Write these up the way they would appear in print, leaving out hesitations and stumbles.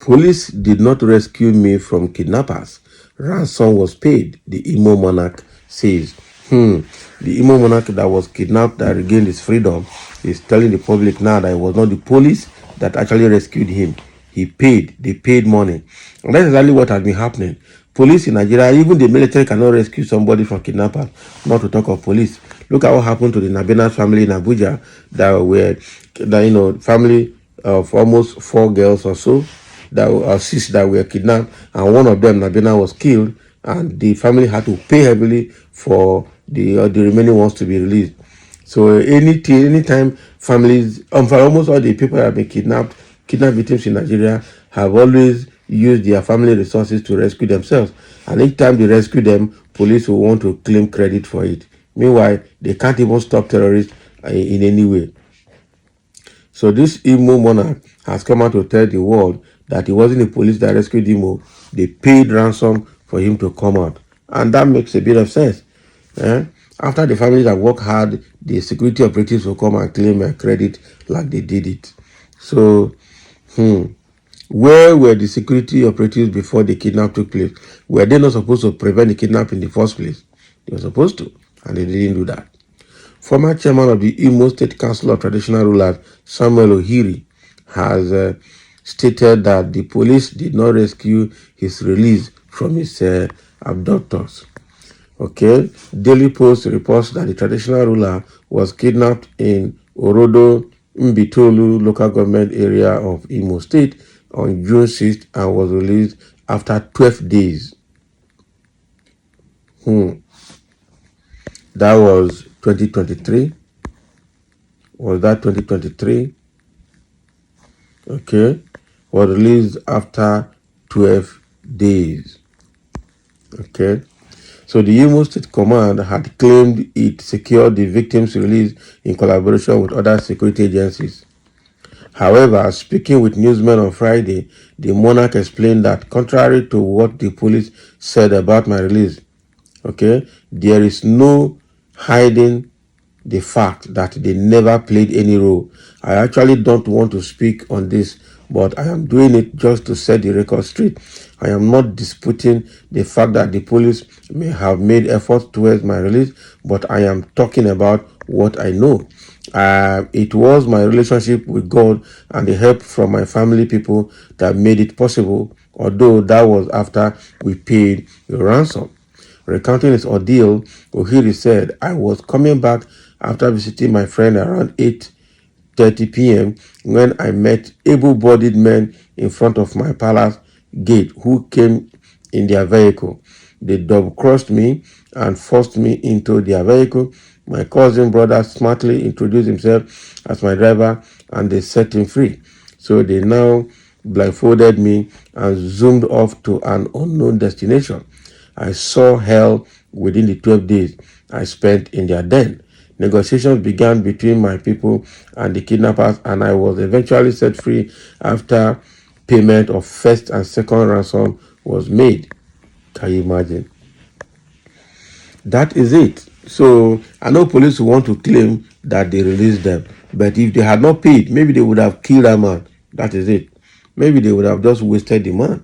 Police did not rescue me from kidnappers. Ransom was paid, the Imo monarch says. The Imo monarch that was kidnapped, that regained his freedom, is telling the public now that it was not the police that actually rescued him. They paid money. And that's exactly what has been happening. Police in Nigeria, even the military cannot rescue somebody from kidnappers, not to talk of police. Look at what happened to the Nabena family in Abuja, family of almost 4 girls or so, that were 6 that were kidnapped, and one of them, Nabena, was killed, and the family had to pay heavily for the remaining ones to be released. So anytime families, for almost all the people that have been kidnapped victims in Nigeria have always used their family resources to rescue themselves. And anytime they rescue them, police will want to claim credit for it. Meanwhile, they can't even stop terrorists in any way. So this Imo monarch has come out to tell the world that it wasn't the police that rescued Imo. They paid ransom for him to come out. And that makes a bit of sense. After the families have worked hard, the security operatives will come and claim credit like they did it. So, where were the security operatives before the kidnap took place? Were they not supposed to prevent the kidnap in the first place? They were supposed to, and they didn't do that. Former chairman of the Imo State Council of Traditional Rulers, Samuel Ohiri, has stated that the police did not rescue his release from his abductors. Okay, Daily Post reports that the traditional ruler was kidnapped in Orodo Mbitolu local government area of Imo State on June 6th and was released after 12 days. That was 2023. Was that 2023? Okay. Was released after 12 days. Okay. So the Imo State Command had claimed it secured the victim's release in collaboration with other security agencies. However, speaking with newsmen on Friday, the monarch explained that contrary to what the police said about my release, there is no hiding the fact that they never played any role. I actually don't want to speak on this, but I am doing it just to set the record straight. I am not disputing the fact that the police may have made efforts towards my release, but I am talking about what I know. It was my relationship with God and the help from my family people that made it possible, although that was after we paid the ransom. Recounting his ordeal, Ohiri said, I was coming back after visiting my friend around 8:30 p.m. when I met able-bodied men in front of my palace gate who came in their vehicle. They double-crossed me and forced me into their vehicle. My cousin brother smartly introduced himself as my driver and they set him free. So they now blindfolded me and zoomed off to an unknown destination. I saw hell within the 12 days I spent in their den. Negotiations began between my people and the kidnappers, and I was eventually set free after payment of first and second ransom was made. Can you imagine? That is it. So I know police want to claim that they released them, but if they had not paid, maybe they would have killed that man. That is it. Maybe they would have just wasted the man.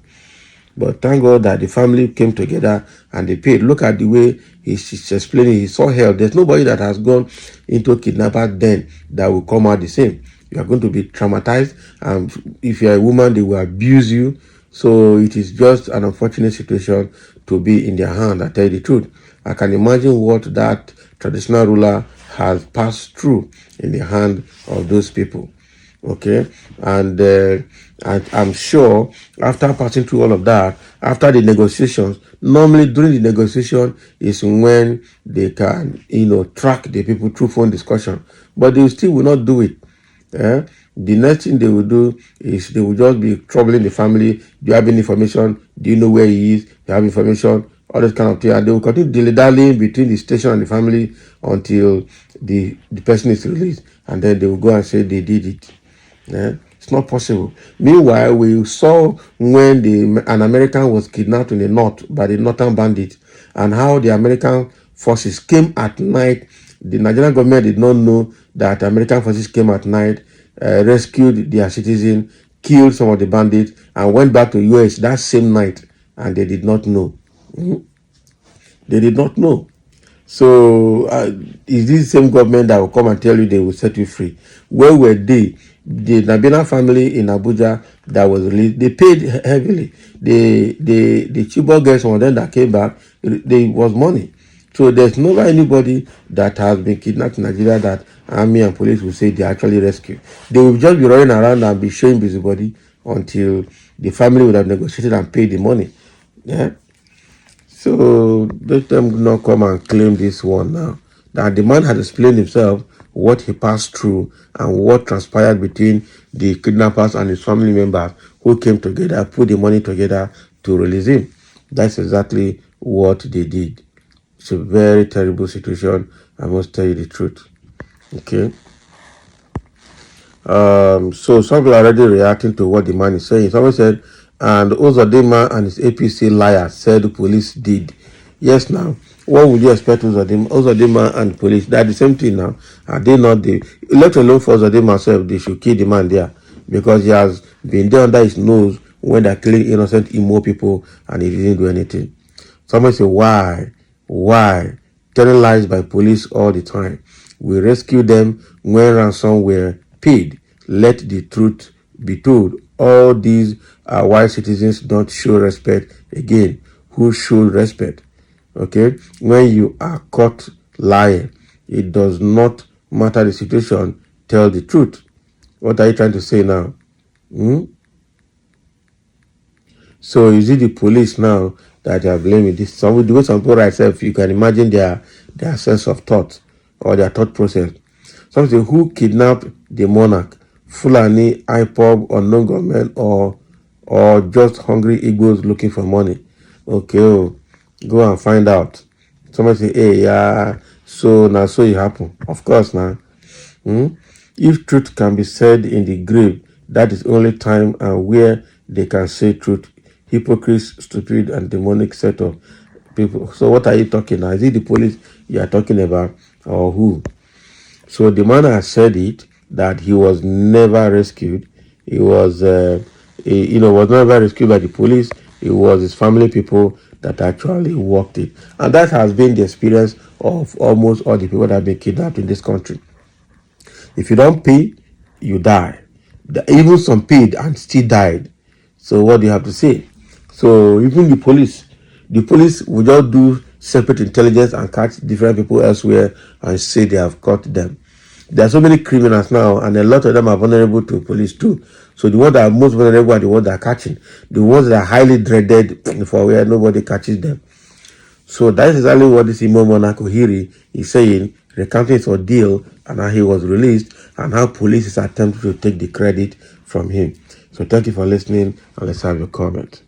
But thank God that the family came together and they paid. Look at the way he's explaining. He saw hell. There's nobody that has gone into a kidnapper den that will come out the same. You are going to be traumatized. And if you're a woman, they will abuse you. So it is just an unfortunate situation to be in their hand. I tell you the truth. I can imagine what that traditional ruler has passed through in the hand of those people. Okay, and I'm sure after passing through all of that, after the negotiations, normally during the negotiation is when they can, track the people through phone discussion, but they still will not do it. The next thing they will do is they will just be troubling the family. Do you have any information? Do you know where he is? Do you have information? All this kind of thing, and they will continue dilly-dallying between the station and the family until the person is released, and then they will go and say they did it. It's not possible. Meanwhile, we saw when an American was kidnapped in the north by the northern bandits, and how the American forces came at night. The Nigerian government did not know that American forces came at night, rescued their citizen, killed some of the bandits and went back to US that same night, and they did not know. They did not know. So is this the same government that will come and tell you they will set you free? Where were they? The Nabina family in Abuja that was released, they paid heavily. The Chibok girls, some of them that came back, there was money. So there's never anybody that has been kidnapped in Nigeria that army and police will say they actually rescued. They will just be running around and be showing busybody until the family would have negotiated and paid the money. Yeah. So let them not come and claim this one now. That the man had explained himself what he passed through and what transpired between the kidnappers and his family members who came together, put the money together to release him. That's exactly what they did. It's a very terrible situation. I must tell you the truth. Okay. So some people are already reacting to what the man is saying. Someone said, and Ozodema and his APC liar said the police did. Yes, now, what would you expect Ozodema and police? They're the same thing now. Are they not the, let alone for Ozodema self, they should kill the man there because he has been there under his nose when they're killing innocent Imo people and he didn't do anything. Someone say, why? Telling lies by police all the time. We rescue them when ransom were paid. Let the truth be told. All these are why citizens don't show respect. Again, who should respect? Okay? When you are caught lying, it does not matter the situation. Tell the truth. What are you trying to say now? So is it the police now that are blaming this? The way some people write self, you can imagine their sense of thought or their thought process. Some say, who kidnapped the monarch? Fulani, IPOB, unknown government, or just hungry Igbos looking for money? Okay, go and find out. Somebody say, hey, yeah, so now so it happened. Of course now. If truth can be said in the grave, that is only time and where they can say truth. Hypocrites, stupid, and demonic set of people. So what are you talking now? Is it the police you are talking about, or who? So the man has said it, that he was never rescued. He was, was never rescued by the police. It was his family people that actually worked it. And that has been the experience of almost all the people that have been kidnapped in this country. If you don't pay, you die. Even some paid and still died. So what do you have to say? So even the police will just do separate intelligence and catch different people elsewhere and say they have caught them. There are so many criminals now, and a lot of them are vulnerable to police too. So the ones that are most vulnerable are the ones that are catching. The ones that are highly dreaded for where nobody catches them. So that is exactly what this Imam Mornach is saying, recounting his ordeal and how he was released and how police is attempting to take the credit from him. So thank you for listening, and let's have your comment.